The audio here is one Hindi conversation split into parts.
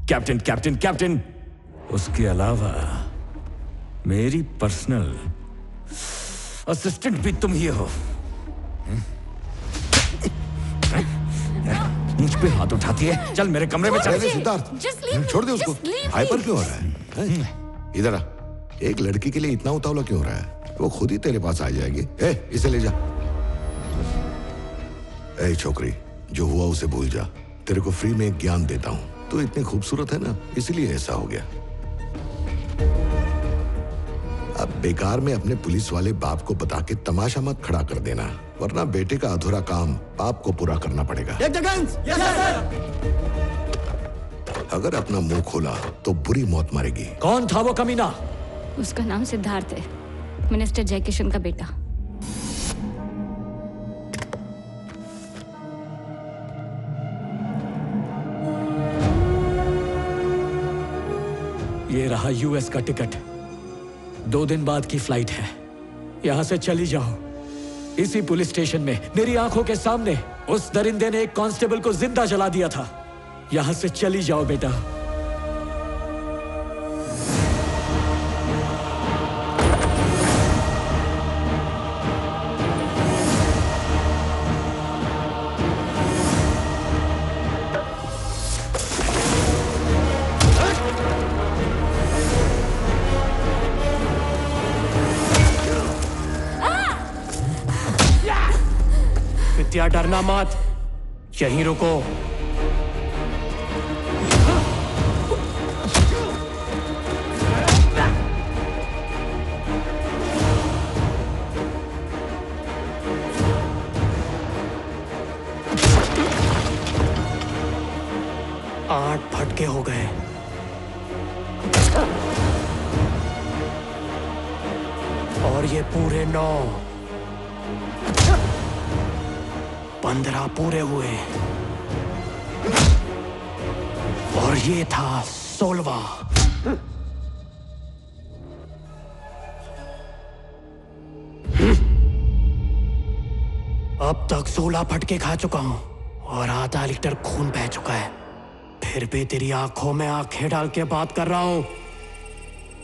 Captain captain captain. उसके अलावा मेरी पर्सनल असिस्टेंट भी तुम ही हो। मुझ पे हाथ उठाती है। चल मेरे कमरे में चल। सिद्धार्थ छोड़ दे उसको। हाइपर क्यों हो रहा है? इधर आ। एक लड़की के लिए इतना उतावला क्यों हो रहा है? वो खुद ही तेरे पास आ जाएगी। इसे ले जा। छोकरी, जो हुआ उसे भूल जा। तेरे को फ्री में एक ज्ञान देता हूँ। तू इतनी खूबसूरत है ना, इसलिए ऐसा हो गया। अब बेकार में अपने पुलिस वाले बाप को बता के तमाशा मत खड़ा कर देना, वरना बेटे का अधूरा काम बाप को पूरा करना पड़ेगा। अगर अपना मुंह खोला तो बुरी मौत मरेगी। कौन था वो कमीना? उसका नाम सिद्धार्थ है, मिनिस्टर जयकिशन का बेटा। ये रहा यूएस का टिकट। 2 दिन बाद की फ्लाइट है। यहां से चली जाओ। इसी पुलिस स्टेशन में मेरी आंखों के सामने उस दरिंदे ने एक कांस्टेबल को जिंदा जला दिया था। यहां से चली जाओ बेटा। विद्या, डरना मत, यहीं रुको। आठ फटके हो गए। और ये पूरे 9, 15 पूरे हुए। और ये था 16वां। अब तक 16 फटके खा चुका हूं और आधा लीटर खून बह चुका है। फिर भी तेरी आंखों में आंखें डाल के बात कर रहा हूं।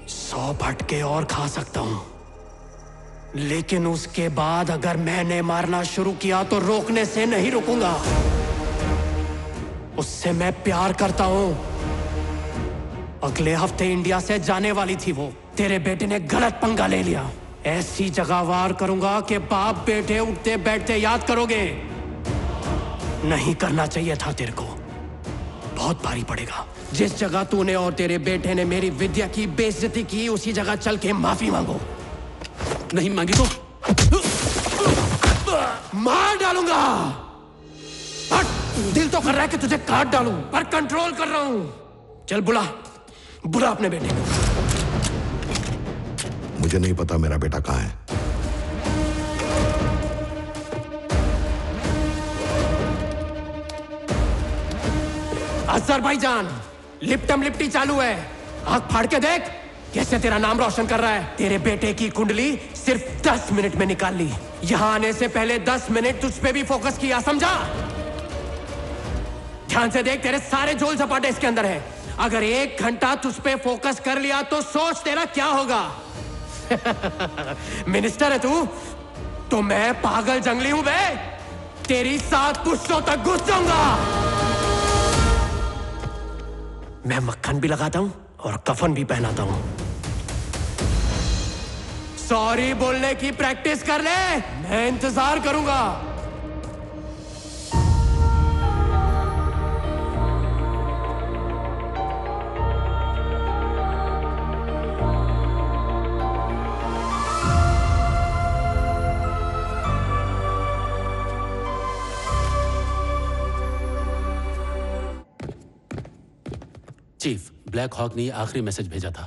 100 फटके और खा सकता हूं, लेकिन उसके बाद अगर मैंने मारना शुरू किया तो रोकने से नहीं रुकूंगा। उससे मैं प्यार करता हूं। अगले हफ्ते इंडिया से जाने वाली थी वो। तेरे बेटे ने गलत पंगा ले लिया। ऐसी जगह वार करूंगा कि बाप बेटे उठते बैठते याद करोगे। नहीं करना चाहिए था तेरे को। बहुत भारी पड़ेगा। जिस जगह तूने और तेरे बेटे ने मेरी विद्या की बेइज्जती की, उसी जगह चल के माफी मांगो। नहीं मांगी तो मार डालूंगा। दिल तो कर रहा है कि तुझे काट डालूं, पर कंट्रोल कर रहा हूं। चल बुला बुला अपने बेटे को। मुझे नहीं पता मेरा बेटा कहाँ है। अज़रबैजान, लिप्टम लिप्टी चालू है। आंख फाड़ के देख कैसे तेरा नाम रोशन कर रहा है। तेरे बेटे की कुंडली सिर्फ 10 मिनट में निकाल ली। यहां आने से पहले 10 मिनट तुझ पे भी फोकस किया, समझा? ध्यान से देख, तेरे सारे झोल झपाटे इसके अंदर है। अगर 1 घंटा तुझ पे फोकस कर लिया तो सोच तेरा क्या होगा। मिनिस्टर है तू तो मैं पागल जंगली हूं बे। तेरी 7 पुश्तों तक घुस जाऊंगा। मैं मक्खन भी लगाता हूं और कफन भी पहनाता हूं। सॉरी बोलने की प्रैक्टिस कर ले, मैं इंतजार करूंगा। चीफ, ब्लैक हॉक ने आखिरी मैसेज भेजा था।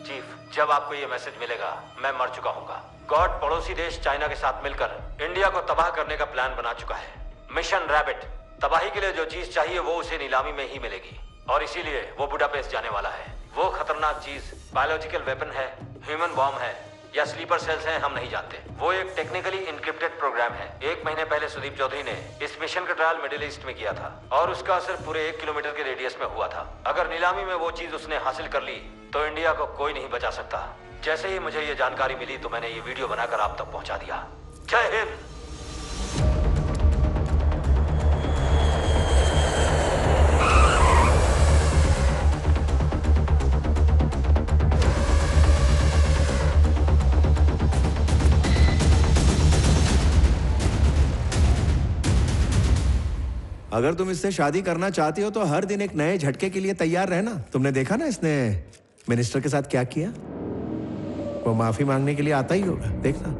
चीफ, जब आपको ये मैसेज मिलेगा मैं मर चुका हूँगा। गॉड पड़ोसी देश चाइना के साथ मिलकर इंडिया को तबाह करने का प्लान बना चुका है। Mission rabbit. तबाही के लिए जो चीज चाहिए वो उसे नीलामी में ही मिलेगी और इसीलिए वो बुडापेस्ट जाने वाला है। वो खतरनाक चीज बायोलॉजिकल वेपन है, ह्यूमन बॉम्ब है या स्लीपर सेल्स हैं हम नहीं जानते। वो एक टेक्निकली इनक्रिप्टेड प्रोग्राम है। 1 महीने पहले सुदीप चौधरी ने इस मिशन का ट्रायल मिडिल ईस्ट में किया था और उसका असर पूरे 1 किलोमीटर के रेडियस में हुआ था। अगर नीलामी में वो चीज उसने हासिल कर ली तो इंडिया को कोई नहीं बचा सकता। जैसे ही मुझे ये जानकारी मिली तो मैंने ये वीडियो बनाकर आप तक पहुंचा दिया। जय हिंद। अगर तुम इससे शादी करना चाहती हो तो हर दिन एक नए झटके के लिए तैयार रहना। तुमने देखा ना इसने मिनिस्टर के साथ क्या किया? वो माफी मांगने के लिए आता ही होगा, देखना।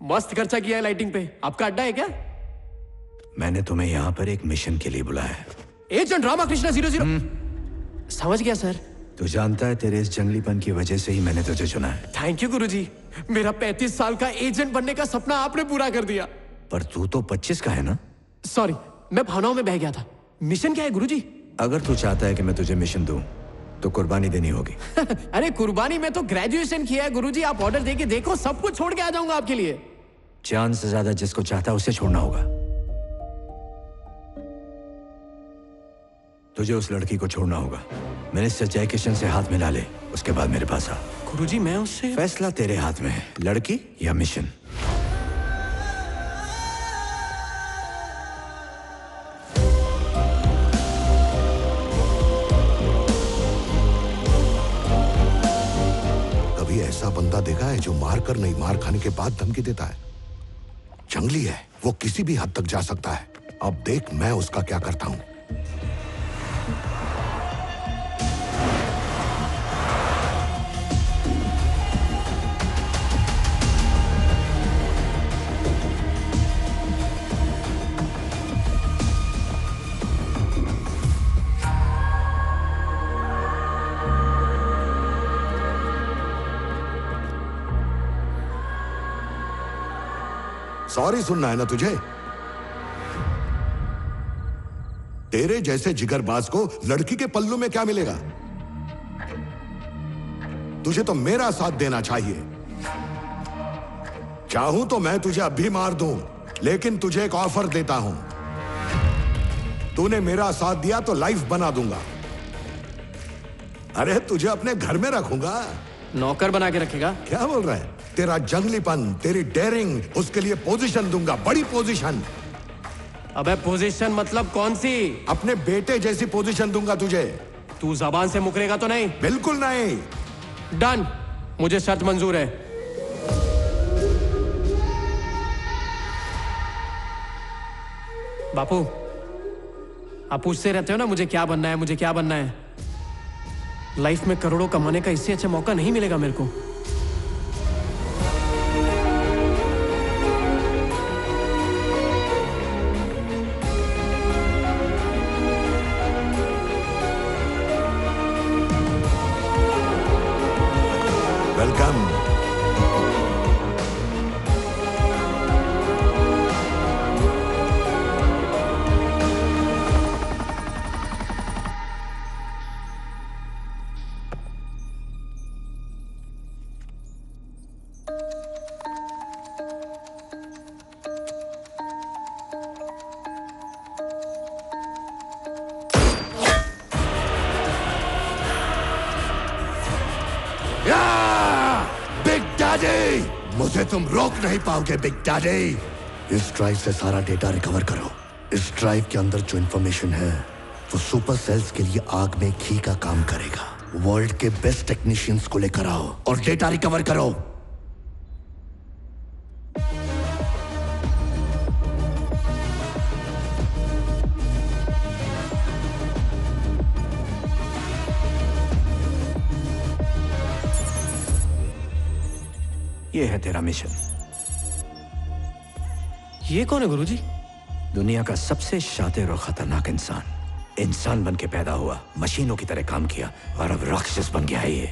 मस्त खर्चा किया है लाइटिंग पे। आपका अड्डा है क्या? मैंने तुम्हें यहाँ पर एक मिशन के लिए बुलाया है। एजेंट रामाकृष्णा 00। समझ गया सर। तू जानता है तेरे इस जंगलीपन की वजह से ही मैंने तुझे चुना है। थैंक यू गुरुजी। मेरा 35 साल का एजेंट बनने का सपना आपने पूरा कर दिया। पर तू तो 25 का है ना? सॉरी, मैं भावनाओं में बह गया था। मिशन क्या है गुरुजी? अगर तू चाहता है कि मैं तुझे मिशन दूं तो कुर्बानी देनी होगी। अरे कुर्बानी में तो ग्रेजुएशन किया है गुरुजी। आप ऑर्डर देके देखो, सब कुछ छोड़ के आ जाऊंगा आपके लिए। जान से ज्यादा जिसको चाहता है उसे छोड़ना होगा। तुझे उस लड़की को छोड़ना होगा। मिनिस्टर जयकिशन से हाथ मिला ले, उसके बाद मेरे पास आ। गुरुजी मैं उससे... फैसला तेरे हाथ में है, लड़की या मिशन। कभी ऐसा बंदा देखा है जो मारकर नहीं, मार खाने के बाद धमकी देता है? जंगली है, वो किसी भी हद तक जा सकता है। अब देख मैं उसका क्या करता हूं। सॉरी सुनना है ना तुझे? तेरे जैसे जिगरबाज को लड़की के पल्लू में क्या मिलेगा? तुझे तो मेरा साथ देना चाहिए। चाहूं तो मैं तुझे अब भी मार दूं, लेकिन तुझे एक ऑफर देता हूं। तूने मेरा साथ दिया तो लाइफ बना दूंगा। अरे तुझे अपने घर में रखूंगा। नौकर बना के रखेगा? क्या बोल रहा है? तेरा जंगलीपन, तेरी डेयरिंग, उसके लिए पोजीशन दूंगा, बड़ी पोजीशन। अबे पोजीशन मतलब कौन सी? अपने बेटे जैसी पोजीशन दूंगा तुझे। तू जबान से मुकरेगा तो नहीं? बिल्कुल नहीं। डन, मुझे शर्त मंजूर है। बापू, आप पूछते रहते हो ना मुझे क्या बनना है, मुझे क्या बनना है। लाइफ में करोड़ों कमाने का इससे अच्छा मौका नहीं मिलेगा मेरे को। वेलकम। मुझे तुम रोक नहीं पाओगे बिग डैडी। इस ड्राइव से सारा डेटा रिकवर करो। इस ड्राइव के अंदर जो इंफॉर्मेशन है वो सुपर सेल्स के लिए आग में घी का काम करेगा। वर्ल्ड के बेस्ट टेक्नीशियंस को लेकर आओ और डेटा रिकवर करो। ये है तेरा मिशन। ये कौन है गुरुजी? दुनिया का सबसे शातिर और खतरनाक इंसान बन के पैदा हुआ, मशीनों की तरह काम किया और अब राक्षस बन गया है ये।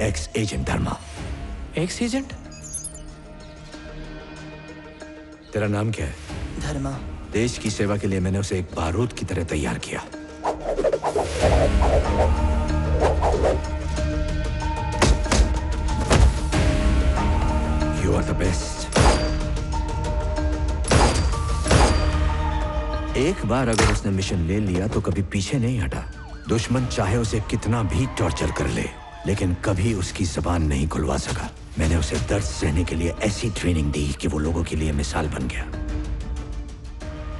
Ex agent Dharma. Ex agent? तेरा नाम क्या है? धर्मा। देश की सेवा के लिए मैंने उसे एक बारूद की तरह तैयार किया। You are the best. एक बार अगर उसने मिशन ले लिया तो कभी पीछे नहीं हटा। दुश्मन चाहे उसे कितना भी टॉर्चर कर ले, लेकिन कभी उसकी जुबान नहीं खुलवा सका। मैंने उसे दर्द सहने के लिए ऐसी ट्रेनिंग दी कि वो लोगों के लिए मिसाल बन गया।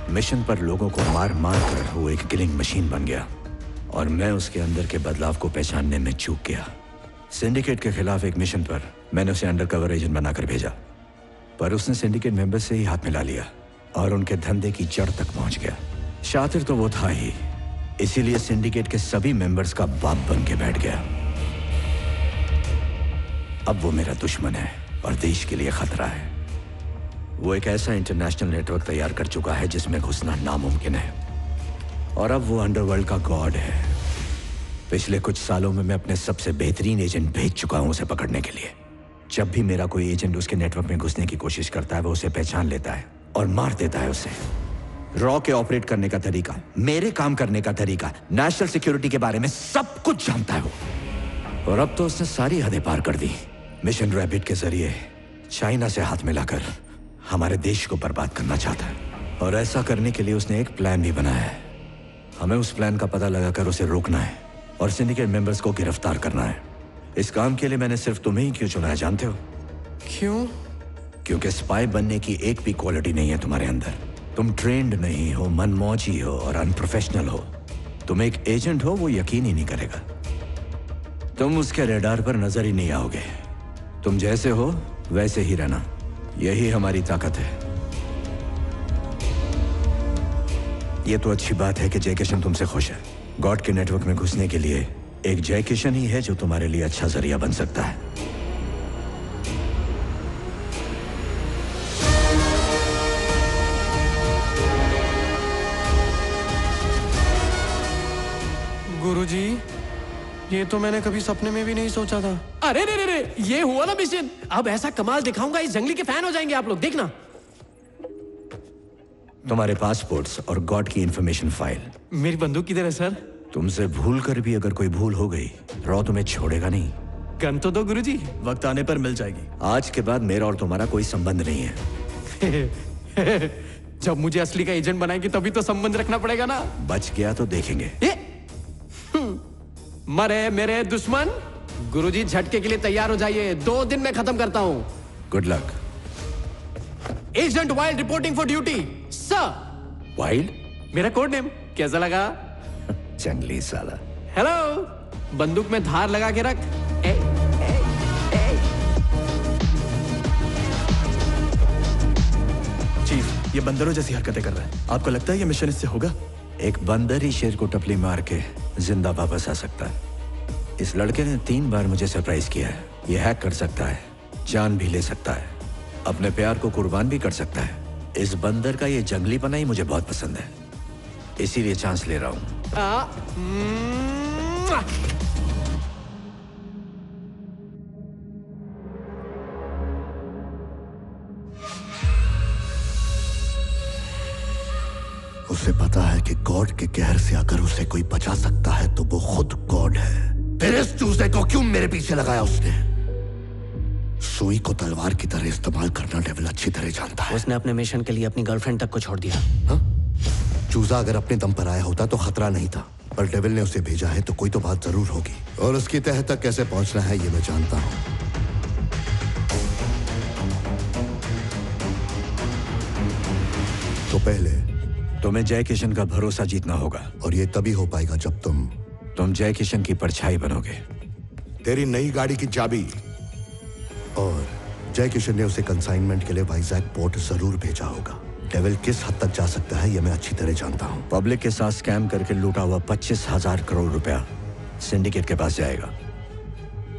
मिशन पर लोगों को मार मार कर वो एक किलिंग मशीन बन गया और मैं उसके अंदर के बदलाव को पहचानने में चूक गया। सिंडिकेट के खिलाफ एक मिशन पर मैंने उसे अंडरकवर एजेंट बनाकर भेजा, पर उसने सिंडिकेट मेंबर से ही हाथ मिला लिया और उनके धंधे की जड़ तक पहुंच गया। शातिर तो वो था ही, इसीलिए सिंडिकेट के सभी मेंबर्स का बाप बन के बैठ गया। अब वो मेरा दुश्मन है और देश के लिए खतरा है। वो एक ऐसा इंटरनेशनल नेटवर्क तैयार कर चुका है जिसमें घुसना नामुमकिन है और अब वो अंडरवर्ल्ड का गॉड है। पिछले कुछ सालों में मैं अपने सबसे बेहतरीन एजेंट भेज चुका हूं उसे पकड़ने के लिए। जब भी मेरा कोई एजेंट उसके नेटवर्क में घुसने की कोशिश करता है, वो उसे पहचान लेता है और मार देता है उसे। रॉ के ऑपरेट करने का तरीका, मेरे काम करने का तरीका, नेशनल सिक्योरिटी के बारे में सब कुछ जानता है वो। और अब तो उसने सारी हदें पार कर दी। मिशन रैबिट के जरिए चाइना से हाथ मिलाकर हमारे देश को बर्बाद करना चाहता है और ऐसा करने के लिए उसने एक प्लान भी बनाया है। हमें उस प्लान का पता लगाकर उसे रोकना है और सिंडिकेट मेंबर्स को गिरफ्तार करना है। इस काम के लिए मैंने सिर्फ तुम्हें ही क्यों चुना है जानते हो? क्यों? क्योंकि स्पाई बनने की एक भी क्वालिटी नहीं है तुम्हारे अंदर। तुम ट्रेंड नहीं हो, मनमौजी हो और अनप्रोफेशनल हो। तुम एक एजेंट हो, वो यकीन ही नहीं करेगा। तुम उसके रेडार पर नजर ही नहीं आओगे। तुम जैसे हो वैसे ही रहना, यही हमारी ताकत है। ये तो अच्छी बात है कि जय किशन तुमसे खुश है। गॉड के नेटवर्क में घुसने के लिए एक जय किशन ही है जो तुम्हारे लिए अच्छा जरिया बन सकता है। गुरुजी, ये तो मैंने कभी सपने में भी नहीं सोचा था। अरे रे रे रे, ये हुआ ना मिशन। अब ऐसा कमाल दिखाऊंगा, इस जंगली के फैन हो जाएंगे आप लोग, देखना। तुम्हारे पासपोर्ट्स और गॉड की इंफॉर्मेशन फाइल। मेरी बंदूक किधर है सर? तुमसे भूल कर भी अगर कोई भूल हो गई, रॉ तुम्हें छोड़ेगा नहीं। गन तो दो गुरुजी। वक्त आने पर मिल जाएगी। आज के बाद मेरा और तुम्हारा कोई संबंध नहीं है। जब मुझे असली का एजेंट बनाएगी तभी तो संबंध रखना पड़ेगा ना। बच गया तो देखेंगे। मरे मेरे दुश्मन। गुरुजी, झटके के लिए तैयार हो जाइए, 2 दिन में खत्म करता हूं। Good luck. Agent wild reporting for duty sir. Wild? मेरा कोड नेम। कैसा लगा? जंगली साला। हेलो, बंदूक में धार लगा के रख। चीफ, ये बंदरों जैसी हरकतें कर रहा है। आपको लगता है ये मिशन इससे होगा? एक बंदर ही शेर को टपली मार के जिंदा वापस आ सकता है। इस लड़के ने 3 बार मुझे सरप्राइज किया है। ये हैक कर सकता है, जान भी ले सकता है, अपने प्यार को कुर्बान भी कर सकता है। इस बंदर का ये जंगलीपना ही मुझे बहुत पसंद है, इसीलिए चांस ले रहा हूं। उसे पता है कि गॉड के कहर से अगर उसे कोई बचा सकता है तो वो खुद गॉड है। फिर इस चूजे को क्यों मेरे पीछे लगाया उसने? सुई को तलवार की तरह इस्तेमाल करना डेविल अच्छी तरह जानता है। उसने अपने मिशन के लिए अपनी गर्लफ्रेंड तक को छोड़ दिया। हा? चूजा अगर अपने दम पर आया होता तो खतरा नहीं था, पर डेविल ने उसे भेजा है तो कोई तो बात जरूर होगी। और उसकी तह तक कैसे पहुंचना है ये मैं जानता हूं। तो पहले तुम्हें जय किशन का भरोसा जीतना होगा, और ये तभी हो पाएगा जब तुम जय किशन की परछाई बनोगे। तेरी नई गाड़ी की चाबी। और जय किशन ने उसे कंसाइनमेंट के लिए वाइजैक पोर्ट जरूर भेजा होगा। डेविल किस हद तक जा सकता है ये मैं अच्छी तरह जानता हूं। पब्लिक के साथ स्कैम करके लूटा हुआ 25,000 करोड़ रुपया सिंडिकेट के पास जाएगा।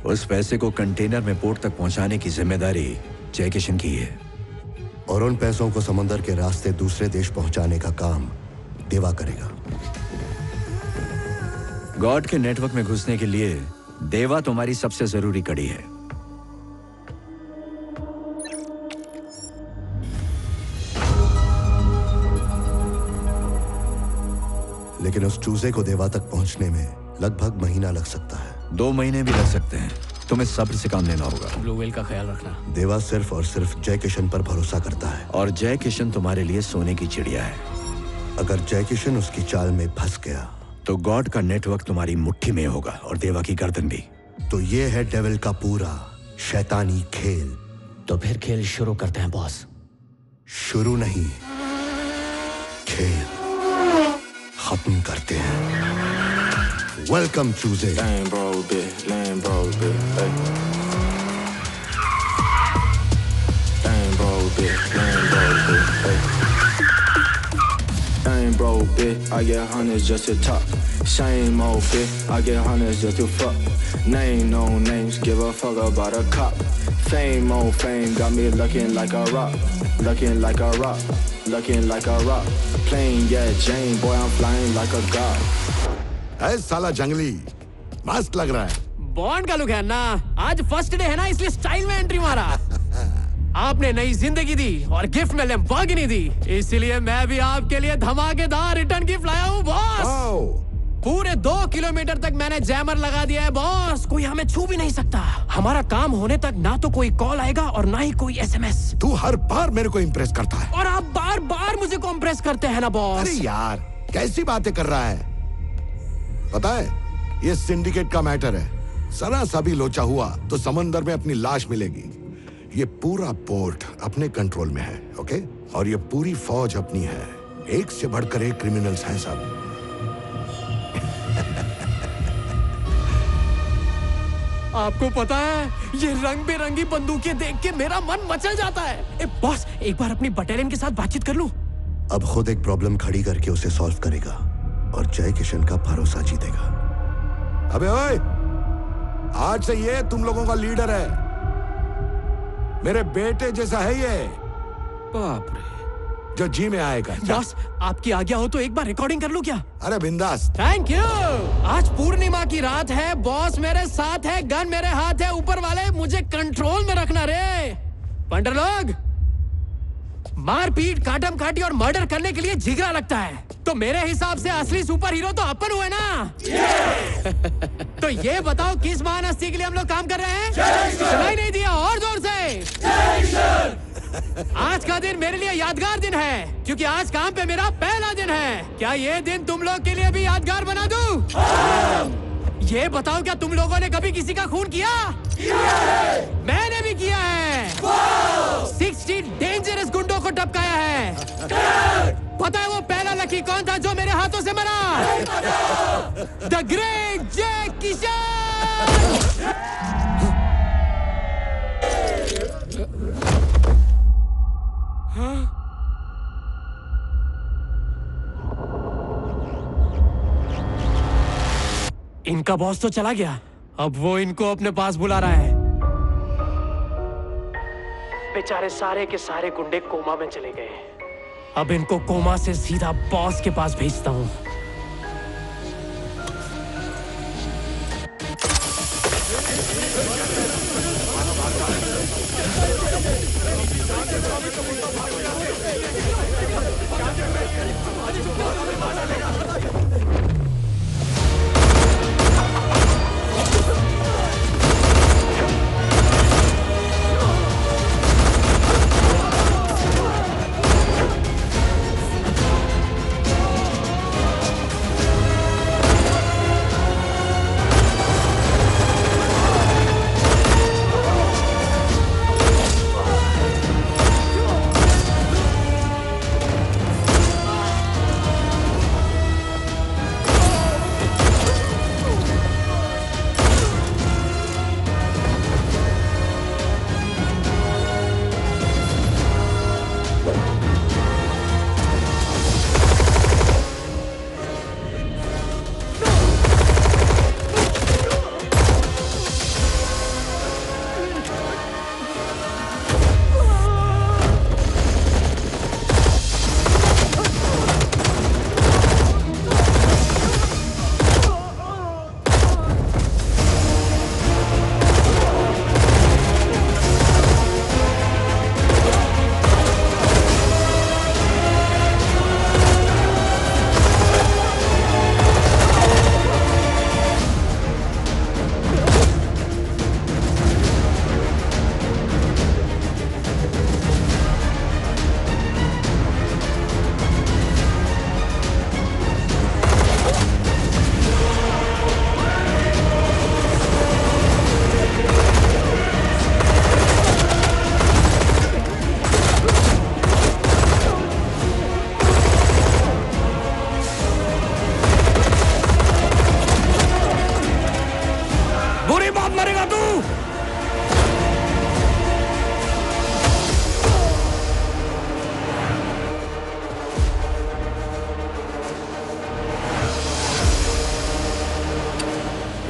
उस पैसे को कंटेनर में पोर्ट तक पहुंचाने की जिम्मेदारी जय किशन की है और उन पैसों को समंदर के रास्ते दूसरे देश पहुंचाने का काम देवा करेगा। गॉड के नेटवर्क में घुसने के लिए देवा तुम्हारी सबसे जरूरी कड़ी है। लेकिन उस चूजे को देवा तक पहुंचने में लगभग महीना लग सकता है। 2 महीने भी लग सकते हैं। तुम्हें सब्र से काम लेना होगा। ब्लू व्हेल का ख्याल रखना। देवा सिर्फ और सिर्फ जय किशन पर भरोसा करता है। और जय किशन तुम्हारे लिए सोने की चिड़िया है। अगर जय किशन उसकी चाल में फंस गया तो गॉड का नेटवर्क तुम्हारी मुट्ठी में होगा और देवा की गर्दन भी। तो ये है डेविल का पूरा शैतानी खेल। तो फिर खेल शुरू करते हैं बॉस। शुरू नहीं, खेल खत्म करते हैं। वेलकम चूजे। Same bro, bitch, I get hundreds just to talk. Same old bitch, I get hundreds just to fuck. Name no names, give a fuck about a cop. Fame on fame, got me looking like a rock. Looking like a rock, looking like a rock. Plain, yeah, Jane, boy, I'm flying like a god. ऐ साला जंगली, मस्त लग रहा है। बॉन्ड का लुक है ना। आज फर्स्ट डे है ना, इसलिए स्टाइल में एंट्री मारा। आपने नई जिंदगी दी और गिफ्ट में लैम्बोर्गिनी दी, इसलिए मैं भी आपके लिए धमाकेदार रिटर्न गिफ्ट लाया हूँ बॉस। पूरे 2 किलोमीटर तक मैंने जैमर लगा दिया है बॉस। कोई हमें छू भी नहीं सकता। हमारा काम होने तक ना तो कोई कॉल आएगा और ना ही कोई SMS। तू हर बार मेरे को इम्प्रेस करता है और आप बार बार मुझे को इम्प्रेस करते हैं ना बॉस। अरे यार, कैसी बातें कर रहा है। पता है, ये सिंडिकेट का मैटर है। जरा सा भी लोचा हुआ तो समंदर में अपनी लाश मिलेगी। ये पूरा पोर्ट अपने कंट्रोल में है, ओके? और ये पूरी फौज अपनी है। एक से बढ़कर एक क्रिमिनल्स हैं सब। आपको पता है, ये रंग बिरंगी बंदूकें देख के मेरा मन मचल जाता है। बॉस, एक बार अपनी बटालियन के साथ बातचीत कर लूं? अब खुद एक प्रॉब्लम खड़ी करके उसे सॉल्व करेगा और जय किशन का भरोसा जीतेगा। अबे ओए, आज से ये तुम लोगों का लीडर है। मेरे बेटे जैसा है ये। बाप रे, जो जी में आएगा। बॉस, आपकी आज्ञा हो तो एक बार रिकॉर्डिंग कर लूं क्या? अरे बिंदास। Thank you. आज पूर्णिमा की रात है, बॉस मेरे साथ है, गन मेरे हाथ है। ऊपर वाले मुझे कंट्रोल में रखना रे। पंडर लोग, मारपीट, काटम काटी और मर्डर करने के लिए जिगरा लगता है। तो मेरे हिसाब से असली सुपर हीरो तो अपन हुए ना। तो ये बताओ, किस महान हस्ती के लिए हम लोग काम कर रहे हैं? सुनाई नहीं दिया? और जोर से। आज का दिन मेरे लिए यादगार दिन है, क्योंकि आज काम पे मेरा पहला दिन है। क्या ये दिन तुम लोग के लिए भी यादगार बना दूं? ये बताओ, क्या तुम लोगों ने कभी किसी का खून किया? मैंने भी किया है। 60 डेंजरस गुंडों को टपकाया है। पता है वो पहला लकी कौन था जो मेरे हाथों से मरा? द ग्रेट जय किशन। इनका बॉस तो चला गया, अब वो इनको अपने पास बुला रहा है। बेचारे सारे के सारे गुंडे कोमा में चले गए। अब इनको कोमा से सीधा बॉस के पास भेजता हूं।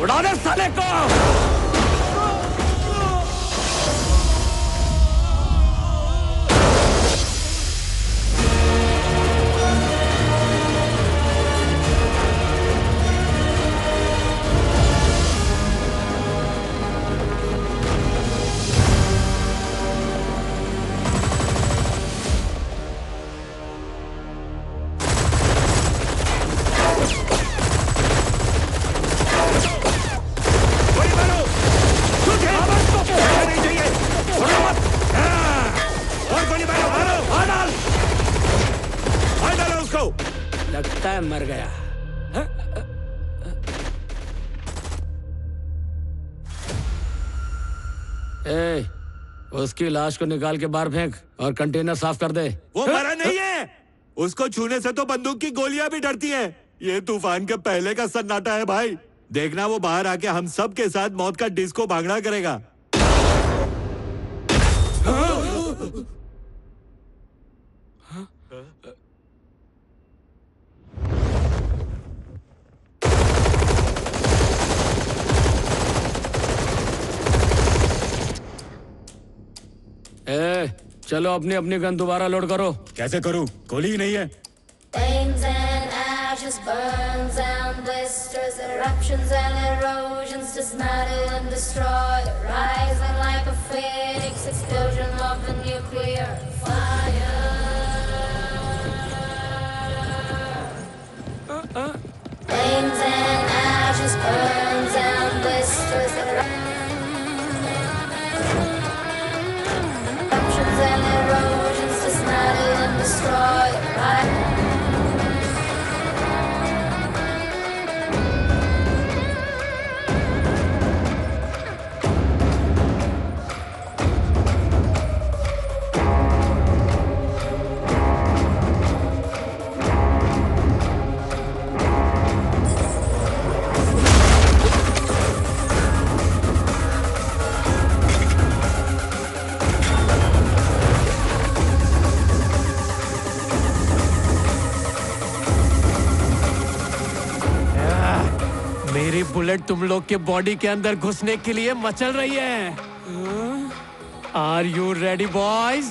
उड़ा दे साले को। लगता है मर गया। ए, उसकी लाश को निकाल के बाहर फेंक और कंटेनर साफ कर दे। वो मरा नहीं है। उसको छूने से तो बंदूक की गोलियां भी डरती हैं। ये तूफान के पहले का सन्नाटा है भाई। देखना वो बाहर आके हम सब के साथ मौत का डिस्को भांगड़ा करेगा। ए, चलो अपनी अपनी गन दोबारा लोड करो। कैसे करूं? गोली ही नहीं है। Flames and ashes, burns and blisters, eruptions and erosions, dismantle and destroy, rising like a phoenix, explosion of the nuclear fire. Flames and ashes, burns and blisters, eruptions and erosions, dismantle and destroy, rising. मेरी बुलेट तुम लोग के बॉडी के अंदर घुसने के लिए मचल रही है। Are you ready boys?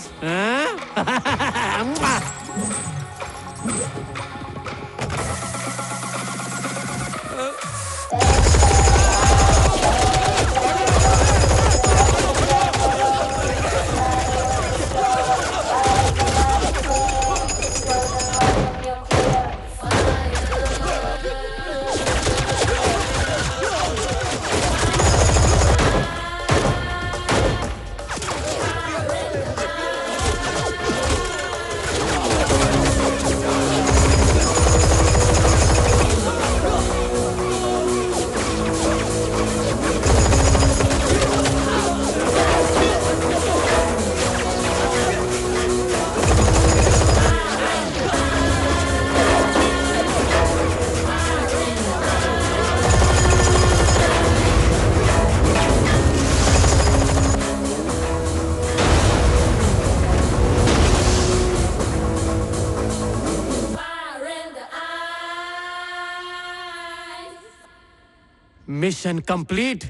Mission complete.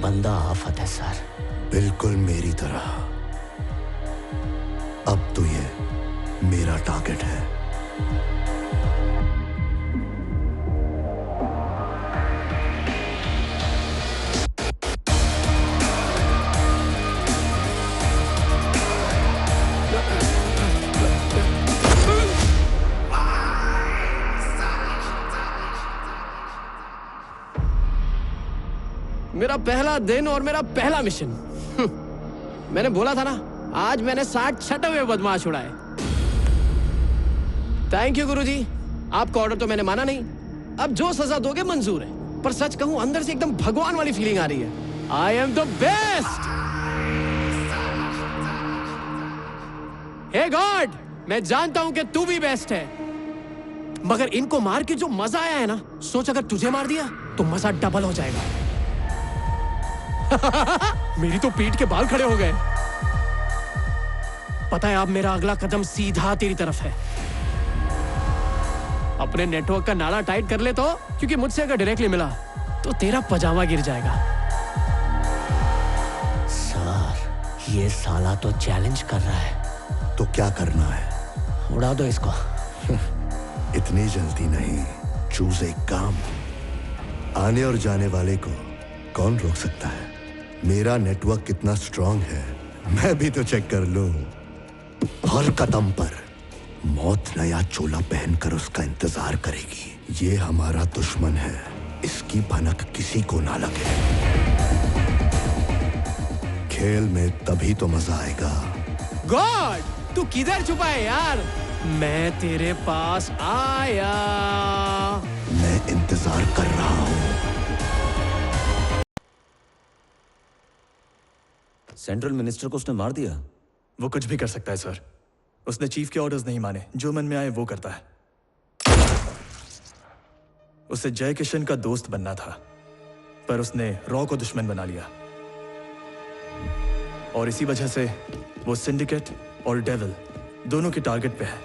बंदा आफत है सर, बिल्कुल मेरी तरह। अब तो ये मेरा टारगेट है। मेरा पहला दिन और मेरा पहला मिशन। मैंने बोला था ना, आज मैंने 60 छठे हुए बदमाश उड़ाए। थैंक यू गुरुजी। आपका ऑर्डर तो मैंने माना नहीं। अब जो सजा दोगे मंजूर है, पर सच कहूं अंदर से एकदम भगवान वाली फीलिंग आ रही है। I am the best. Hey God, मैं जानता हूं कि तू भी बेस्ट है, मगर इनको मार के जो मजा आया है ना, सोच अगर तुझे मार दिया तो मजा डबल हो जाएगा। मेरी तो पीठ के बाल खड़े हो गए। पता है अब मेरा अगला कदम सीधा तेरी तरफ है। अपने नेटवर्क का नाड़ा टाइट कर ले तो, क्योंकि मुझसे अगर डायरेक्टली मिला तो तेरा पजामा गिर जाएगा। सर, ये साला तो चैलेंज कर रहा है। तो क्या करना है? उड़ा दो इसको। इतनी जल्दी नहीं। चूज एक काम। आने और जाने वाले को कौन रोक सकता है? मेरा नेटवर्क कितना स्ट्रांग है मैं भी तो चेक कर लूं। हर कदम पर मौत नया चोला पहनकर उसका इंतजार करेगी। ये हमारा दुश्मन है, इसकी भनक किसी को ना लगे। खेल में तभी तो मजा आएगा। गॉड, तू किधर छुपा है यार? मैं तेरे पास आया। मैं इंतजार कर रहा हूं। सेंट्रल मिनिस्टर को उसने मार दिया। वो कुछ भी कर सकता है सर। उसने चीफ के ऑर्डर्स नहीं माने, जो मन में आए वो करता है। उसे जय किशन का दोस्त बनना था, पर उसने रॉ को दुश्मन बना लिया। और इसी वजह से वो सिंडिकेट और डेविल दोनों के टारगेट पे है।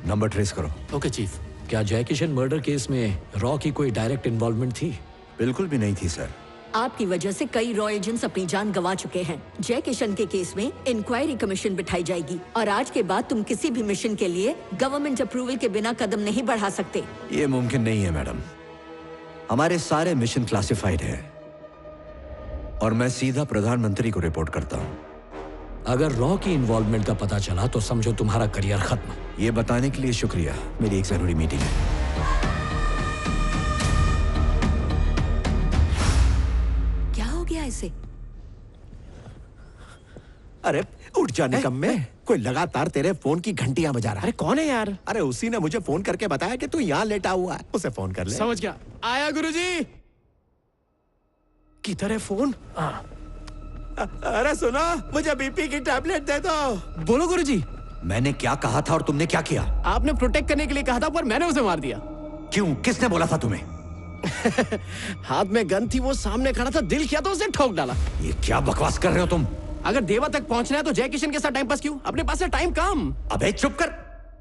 नंबर ट्रेस करो। Okay chief. क्या जय किशन मर्डर केस में रॉ की कोई डायरेक्ट इन्वॉल्वमेंट थी? बिल्कुल भी नहीं थी सर। आपकी वजह से कई रॉ एजेंट्स अपनी जान गंवा चुके हैं। जय किशन के केस में इंक्वायरी कमीशन बिठाई जाएगी और आज के बाद तुम किसी भी मिशन के लिए गवर्नमेंट अप्रूवल के बिना कदम नहीं बढ़ा सकते। ये मुमकिन नहीं है मैडम। हमारे सारे मिशन क्लासिफाइड है और मैं सीधा प्रधानमंत्री को रिपोर्ट करता हूँ। अगर रॉ की इन्वॉल्वमेंट का पता चला तो समझो तुम्हारा करियर खत्म। ये बताने के लिए शुक्रिया। मेरी एक जरूरी मीटिंग है। क्या हो गया इसे? अरे उठ जाने कम में कोई लगातार तेरे फोन की घंटियां बजा रहा है। अरे कौन है यार? अरे उसी ने मुझे फोन करके बताया कि तू यहाँ लेटा हुआ है। उसे फोन कर ले। समझ गया। आया गुरुजी। किधर है फोन? अरे सुनो, मुझे बीपी की टैबलेट दे दो। बोलो गुरुजी। मैंने क्या कहा था और तुमने क्या किया? आपने प्रोटेक्ट करने के लिए कहा था, पर मैंने उसे मार दिया। क्यों? किसने बोला था तुम्हें? हाथ में गन थी, वो सामने खड़ा था, दिल किया तो उसे ठोक डाला। ये क्या बकवास कर रहे हो तुम? अगर देवा तक पहुंचना है तो जय किशन के साथ टाइम पास क्यों? अपने पास है टाइम कम। अबे चुप कर।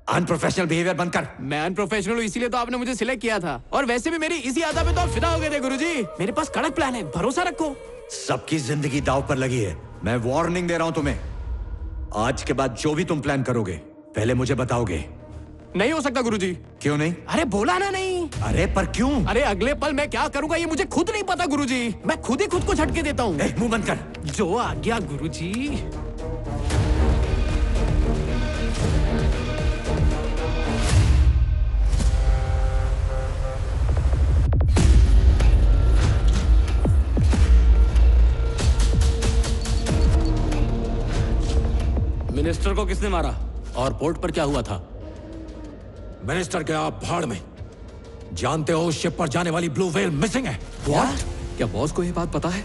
अनप्रोफेशनल बिहेवियर बंद कर। मैं अनप्रोफेशनल हूँ, इसीलिए तो आपने मुझे सिलेक्ट किया था। और वैसे भी मेरी इसी आदत पे तो आप फिदा हो गए थे गुरुजी। मेरे पास कड़क प्लान है, भरोसा रखो। सबकी जिंदगी दांव पर लगी है। मैं वार्निंग दे रहा हूं तुम्हें। आज के बाद जो भी तुम प्लान करोगे पहले मुझे बताओगे। नहीं हो सकता गुरुजी। क्यों नहीं? अरे बोला ना नहीं। अरे पर क्यों? अरे अगले पल मैं क्या करूंगा ये मुझे खुद नहीं पता गुरुजी। मैं खुद ही खुद को झटके देता हूँ। मुंह बंद कर। जो आ गया गुरुजी। मिनिस्टर को किसने मारा और पोर्ट पर क्या हुआ था? मिनिस्टर के आप भाड़ में। जानते हो उस शिप पर जाने वाली ब्लू व्हेल मिसिंग है। What? क्या बॉस को ये बात पता है?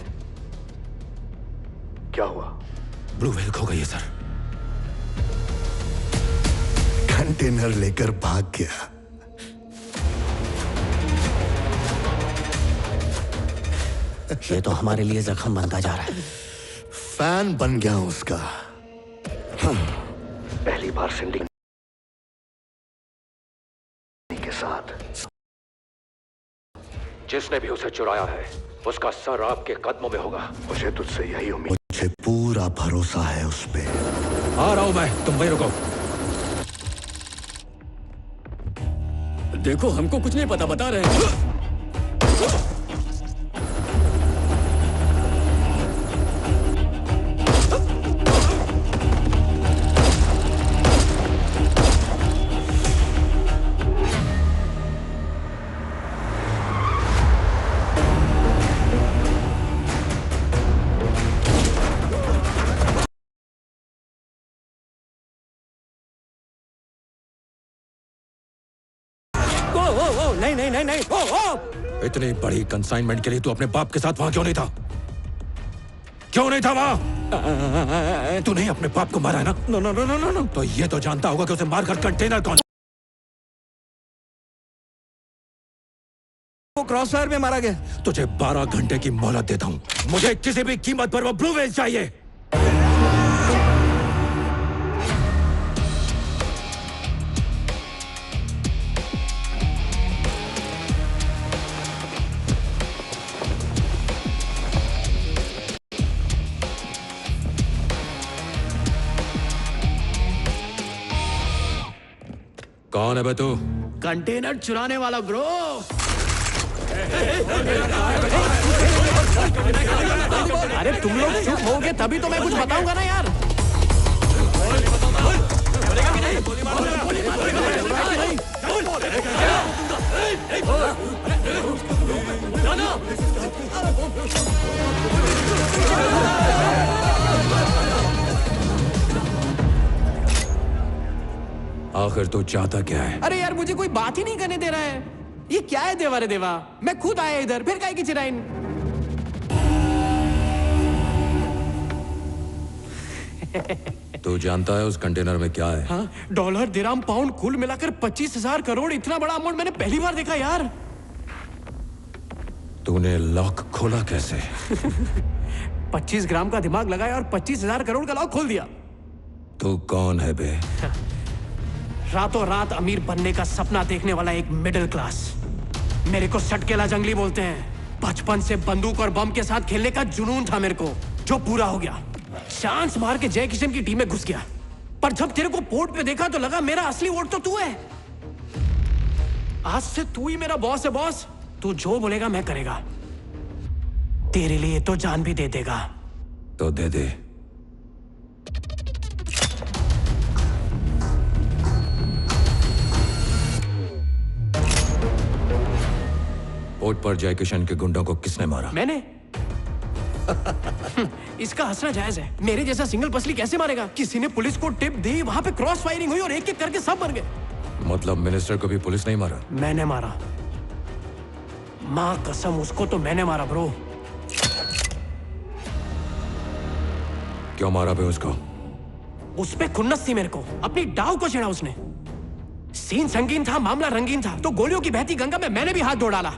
क्या हुआ? ब्लू व्हेल खो गई है सर। कंटेनर लेकर भाग गया। ये तो हमारे लिए जख्म बनता जा रहा है। फैन बन गया हूं उसका। पहली बार सिंडिकेट के साथ। जिसने भी उसे चुराया है उसका सर आपके कदमों में होगा। मुझे तुझसे यही उम्मीद। मुझे पूरा भरोसा है उस पे। आ रहा हूं मैं, तुम वहीं रुको। देखो हमको कुछ नहीं पता, बता रहे हैं। नहीं नहीं नहीं नहीं। इतनी बड़ी कंसाइनमेंट के लिए तू अपने बाप के साथ वहां क्यों नहीं था? क्यों नहीं था वहां? तूने अपने बाप को मारा है ना? No no no no no. तो ये तो जानता होगा कि उसे मारकर कंटेनर कौन वो क्रॉस फायर में मारा गया। तुझे 12 घंटे की मोहलत देता हूँ। मुझे किसी भी कीमत पर वो ब्लू वेल चाहिए। कौन है बे तू? कंटेनर चुराने वाला ब्रो। अरे तुम लोग चुप होगे तभी तो मैं कुछ बताऊंगा ना यार। आखिर तू चाहता क्या है? अरे यार मुझे कोई बात ही नहीं करने दे रहा है। ये क्या है देवा रे देवा? मैं खुद आया इधर, फिर काहे की चिराइन? तू जानता है उस कंटेनर में क्या है? हाँ, डॉलर, दिरहम, पाउंड कुल मिलाकर 25,000 करोड़। इतना बड़ा अमाउंट मैंने पहली बार देखा यार। तूने लॉक खोला कैसे? 25 ग्राम का दिमाग लगाया और 25,000 करोड़ का लॉक खोल दिया। तू कौन है बे? रातों रात अमीर बनने का सपना देखने वाला एक मिडिल क्लास। मेरे को सटकेला जंगली बोलते हैं। बचपन से बंदूक और बम के साथ खेलने का जुनून था मेरे को, जो पूरा हो गया। चांस मार के जय किशन की टीम में घुस गया, पर जब तेरे को पोर्ट पे देखा तो लगा मेरा असली वोट तो तू है। आज से तू ही मेरा बॉस है बॉस। तू जो बोलेगा मैं करेगा। तेरे लिए तो जान भी दे देगा। तो दे दे। पोर्ट पर जय किशन के गुंडों को किसने मारा? मैंने। इसका हंसना जायज है। मेरे जैसा सिंगल पसली कैसे मारेगा? किसी ने पुलिस को टिप दी, वहां पे क्रॉस फायरिंग हुई और एक एक करके सब मर गए। मतलब मिनिस्टर को भी पुलिस नहीं मारा? मैंने मारा। मां कसम, उसको तो मैंने मारा ब्रो। क्यों मारा बे उसको? उस पे खुन्नस थी मेरे को। अपनी डाव को छेड़ा उसने। सीन संगीन था, मामला रंगीन था, तो गोलियों की बहती गंगा में मैंने भी हाथ धो डाला।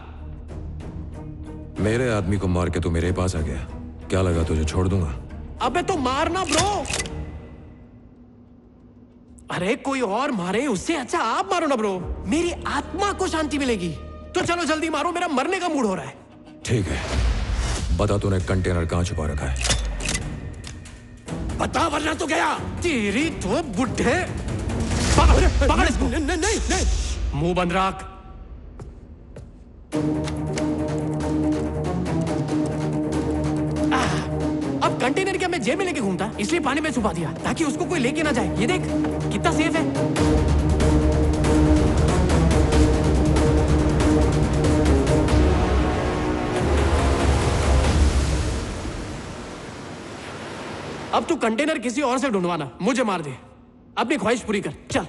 मेरे आदमी को मार के तू मेरे पास आ गया। क्या लगा तुझे छोड़ दूंगा? अबे तो मारना ब्रो। अरे कोई और मारे उससे अच्छा आप मारो ना ब्रो। मेरी आत्मा को शांति मिलेगी। तो चलो जल्दी मारो, मेरा मरने का मूड हो रहा है। ठीक है, बता तूने कंटेनर कहां छुपा रखा है? बता वरना तो गया। तेरी तो बुड्ढे। पकड़ इसको। नहीं। मुंह बंद रख। अब कंटेनर क्या मैं जेब में लेके घूमता, इसलिए पानी में छुपा दिया ताकि उसको कोई लेके ना जाए। ये देख कितना सेफ है। अब तू कंटेनर किसी और से ढूंढवाना, मुझे मार दे। अपनी ख्वाहिश पूरी कर, चल।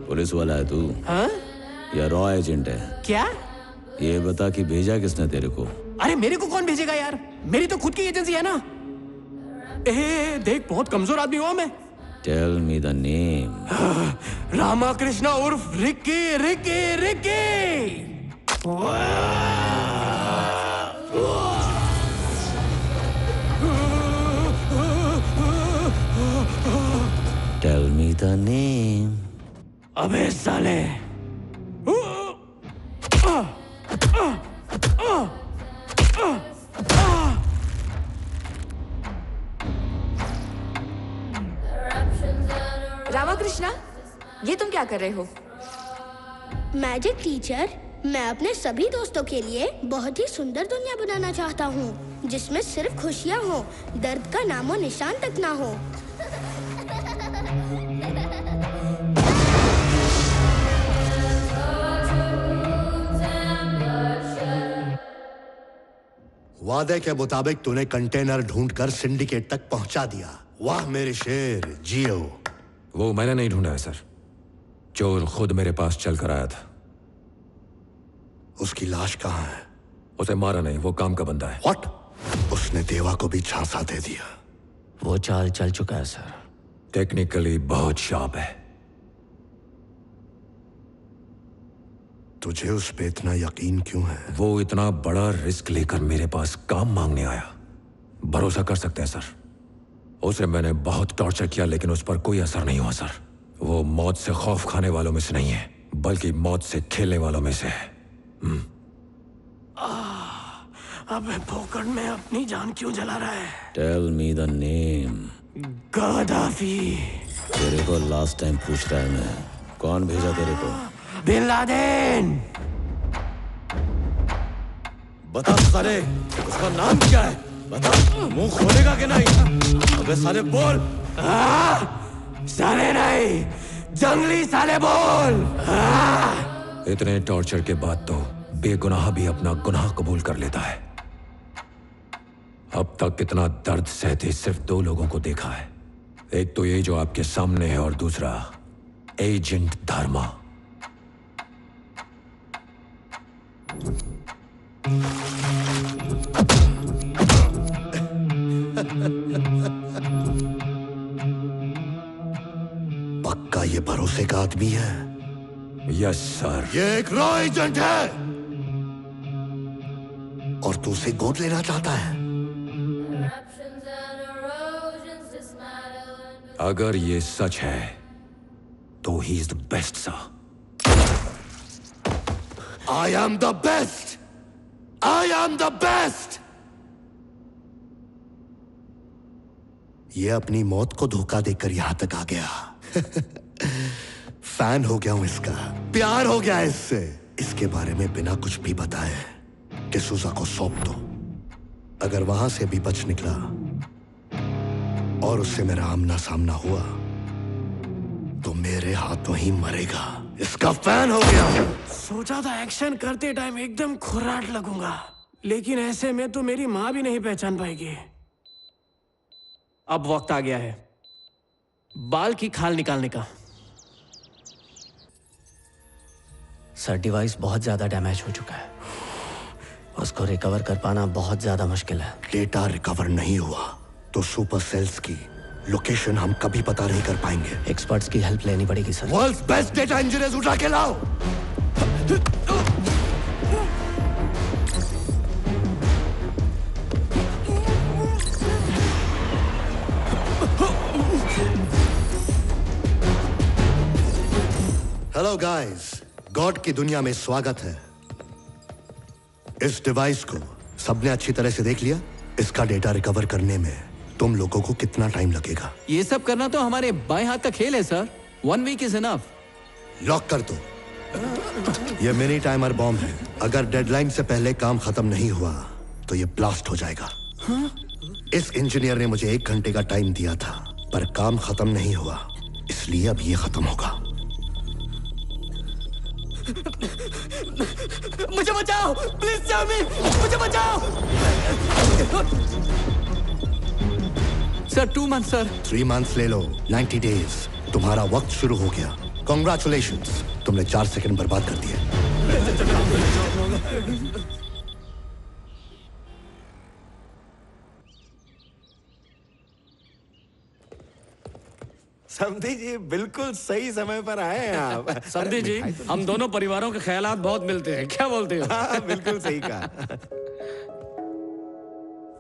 पुलिस वाला है तू? हाँ? या रॉ एजेंट है? क्या? ये बता कि भेजा किसने तेरे को? अरे मेरे को कौन भेजेगा यार? मेरी तो खुद की एजेंसी है ना। देख बहुत कमजोर आदमी हुआ मैं। Tell me the name. Ramakrishna उर्फ Ricky. Ricky Ricky. Tell me the name. अबे साले। रामाकृष्णा, ये तुम क्या कर रहे हो? मैजिक टीचर, मैं अपने सभी दोस्तों के लिए बहुत ही सुंदर दुनिया बनाना चाहता हूँ, जिसमें सिर्फ खुशियाँ हो, दर्द का नामो निशान तक ना हो। वादे के मुताबिक तूने कंटेनर ढूंढकर सिंडिकेट तक पहुंचा दिया। वाह मेरे शेर, जियो। वो मैंने नहीं ढूंढा है सर। चोर खुद मेरे पास चल कर आया था। उसकी लाश कहाँ है? उसे मारा नहीं, वो काम का बंदा है। What? उसने देवा को भी झांसा दे दिया। वो चाल चल चुका है सर। टेक्निकली बहुत शार्प है। तुझे उस पे इतना यकीन क्यों है? वो इतना बड़ा रिस्क लेकर मेरे पास काम मांगने आया। भरोसा कर सकते हैं सर। उसे मैंने बहुत टॉर्चर किया लेकिन उस पर कोई असर नहीं हुआ सर। वो मौत से खौफ खाने वालों में से नहीं है, बल्कि मौत से खेलने वालों में से है। अबे भोकड़ में अपनी जान क्यों जला रहा है? Tell me the name. Gaddafi. तेरे को लास्ट टाइम पूछ रहा है मैं, कौन भेजा तेरे को? Bin Laden. बता साले, उसका नाम क्या है? बता, मुंह खोलेगा कि नहीं? अबे साले बोल। साले नहीं, जंगली साले बोल। इतने टॉर्चर के बाद तो बेगुनाह भी अपना गुनाह कबूल कर लेता है। अब तक इतना दर्द सहते सिर्फ 2 लोगों को देखा है। एक तो ये जो आपके सामने है और दूसरा एजेंट धर्मा। पक्का ये भरोसे का आदमी है? Yes sir. ये एक रॉ एजेंट है और तू उसे गोद लेना चाहता है? अगर ये सच है तो he is the best sir. I am the best! I am the best! ये अपनी मौत को धोखा देकर यहां तक आ गया। फैन हो गया हूं इसका, प्यार हो गया इससे। इसके बारे में बिना कुछ भी बताए डिसूजा को सौंप दो। अगर वहां से भी बच निकला और उससे मेरा आमना सामना हुआ तो मेरे हाथों ही मरेगा। इसका फैन हो गया हूं। सोचा था एक्शन करते टाइम एकदम खुर्राट लगूंगा, लेकिन ऐसे में तो मेरी माँ भी नहीं पहचान पाएगी। अब वक्त आ गया है बाल की खाल निकालने का। सर, डिवाइस बहुत ज्यादा डैमेज हो चुका है, उसको रिकवर कर पाना बहुत ज्यादा मुश्किल है। डेटा रिकवर नहीं हुआ तो सुपर सेल्स की लोकेशन हम कभी पता नहीं कर पाएंगे। एक्सपर्ट्स की हेल्प लेनी पड़ेगी sir. World's best data engineers उठा के लाओ। हेलो गाइस, गॉड की दुनिया में स्वागत है। इस डिवाइस को सबने अच्छी तरह से देख लिया? इसका डेटा रिकवर करने में तुम लोगों को कितना टाइम लगेगा? ये सब करना तो हमारे बाएं हाथ का खेल है sir. 1 week is enough. Lock कर दो। ये मिनी टाइमर बॉम्ब है। अगर डेडलाइन से पहले काम खत्म नहीं हुआ तो ये ब्लास्ट हो जाएगा। इस इंजीनियर ने मुझे 1 घंटे का टाइम दिया था, पर काम खत्म नहीं हुआ, इसलिए अब ये खत्म होगा। मुझे बचाओ, प्लीज सेव मी, मुझे बचाओ। Sir 2 month sir. 3 मंथ्स ले लो, 90 डेज। तुम्हारा वक्त शुरू हो गया। कॉन्ग्रेचुलेशंस, तुमने 4 सेकंड बर्बाद कर दिए। समधी जी बिल्कुल सही समय पर आए हैं आप। समधी जी, हम दोनों परिवारों के ख्यालात बहुत मिलते हैं, क्या बोलते हो? हाँ, बिल्कुल सही कहा।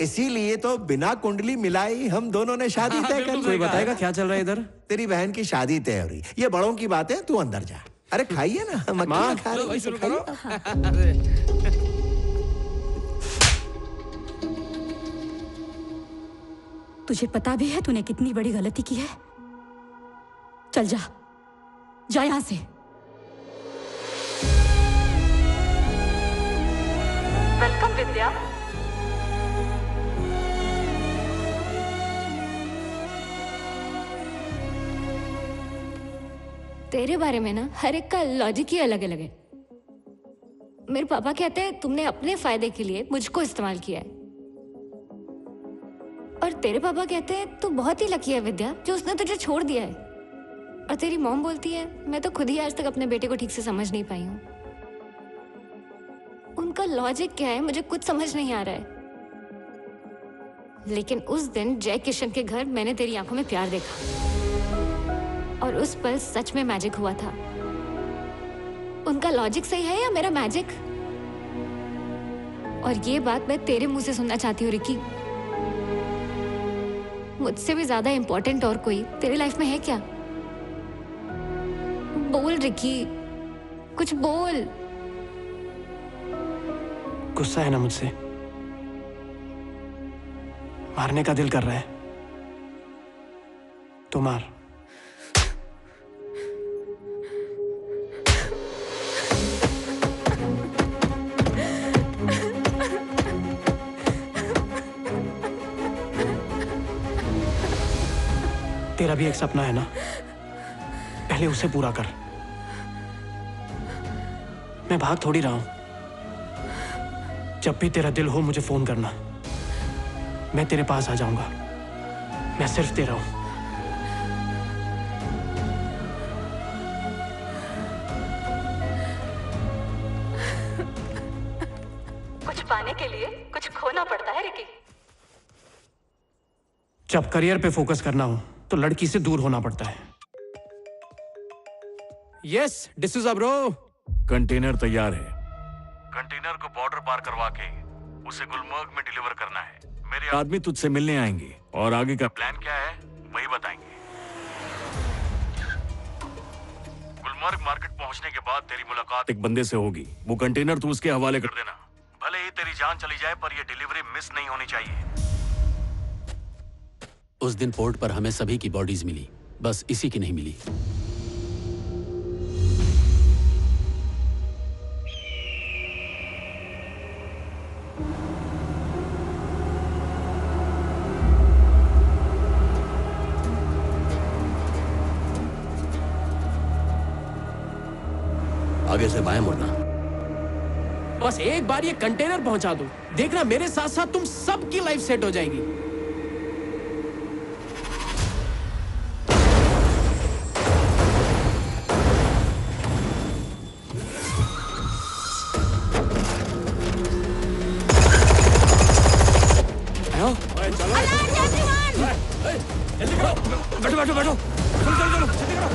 इसीलिए तो बिना कुंडली मिलाए ही हम दोनों ने शादी तय कर ली। कोई बताएगा क्या चल रहा है इधर? तेरी बहन की शादी तय हो रही। ये बड़ों की बात है, तू अंदर जा। अरे खाइए ना, मक्खियाँ खा रही हैं, खाइए। तुझे पता भी है तूने कितनी बड़ी गलती की है? चल जा, जा यहां से। वेलकम विद्या। तेरे बारे में ना हर एक का लॉजिक ही अलग अलग है। मेरे पापा कहते हैं तुमने अपने फायदे के लिए मुझको इस्तेमाल किया है, और तेरे पापा कहते हैं तू बहुत ही लकी है विद्या जो उसने तुझे छोड़ दिया है। और तेरी मॉम बोलती है मैं तो खुद ही आज तक अपने बेटे को ठीक से समझ नहीं पाई हूँ। उनका लॉजिक क्या है मुझे कुछ समझ नहीं आ रहा है। लेकिन उस दिन जय किशन के घर मैंने तेरी आंखों में प्यार देखा और उस पल सच में मैजिक हुआ था। उनका लॉजिक सही है या मेरा मैजिक? और ये बात मैं तेरे मुंह से सुनना चाहती हूँ रिकी। मुझसे भी ज्यादा इंपॉर्टेंट और कोई तेरी लाइफ में है क्या? बोल रिकी, कुछ बोल। गुस्सा है ना मुझसे? मारने का दिल कर रहा है तो मार। तेरा भी एक सपना है ना, पहले उसे पूरा कर। मैं भाग थोड़ी रहा हूं। जब भी तेरा दिल हो मुझे फोन करना, मैं तेरे पास आ जाऊंगा। मैं सिर्फ तेरा हूं। कुछ पाने के लिए कुछ खोना पड़ता है रिकी। जब करियर पे फोकस करना हो तो लड़की से दूर होना पड़ता है। Yes, D'Souza bro. कंटेनर तैयार है। कंटेनर को बॉर्डर पार करवा के उसे गुलमर्ग में डिलीवर करना है। मेरे आदमी तुझसे मिलने आएंगे और आगे का प्लान क्या है वही बताएंगे। गुलमर्ग मार्केट पहुंचने के बाद तेरी मुलाकात एक बंदे से होगी। वो कंटेनर तू उसके हवाले कर देना। भले ही तेरी जान चली जाए पर ये डिलीवरी मिस नहीं होनी चाहिए। उस दिन पोर्ट पर हमें सभी की बॉडीज मिली, बस इसी की नहीं मिली। आगे से बाएं मुड़ना। बस एक बार ये कंटेनर पहुंचा दो, देखना मेरे साथ साथ तुम सबकी लाइफ सेट हो जाएगी। बैठो बैठो बैठो, चलो चलो चलो जल्दी करो।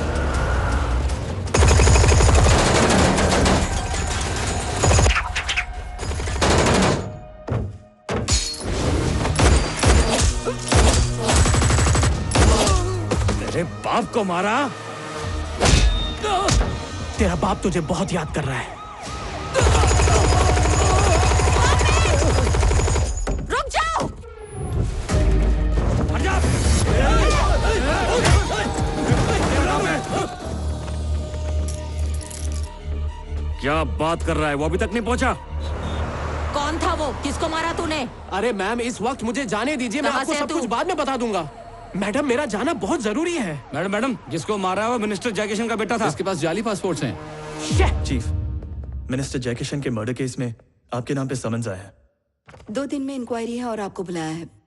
तेरे बाप को मारा? तेरा बाप तुझे बहुत याद कर रहा है। रुक जाओ। क्या बात कर रहा है? वो अभी तक नहीं पहुंचा। कौन था वो? किसको मारा तूने? अरे मैम, इस वक्त मुझे जाने दीजिए, मैं आपको सब कुछ बाद में बता दूंगा। मैडम, मेरा जाना बहुत जरूरी है। मैडम, जिसको मारा वो मिनिस्टर जयकिशन का बेटा था। इसके पास जाली पासपोर्ट्स हैं। चीफ, मिनिस्टर जयकिशन के मर्डर केस में आपके नाम पे समन्स आया है। 2 दिन में इंक्वायरी है और आपको बुलाया है।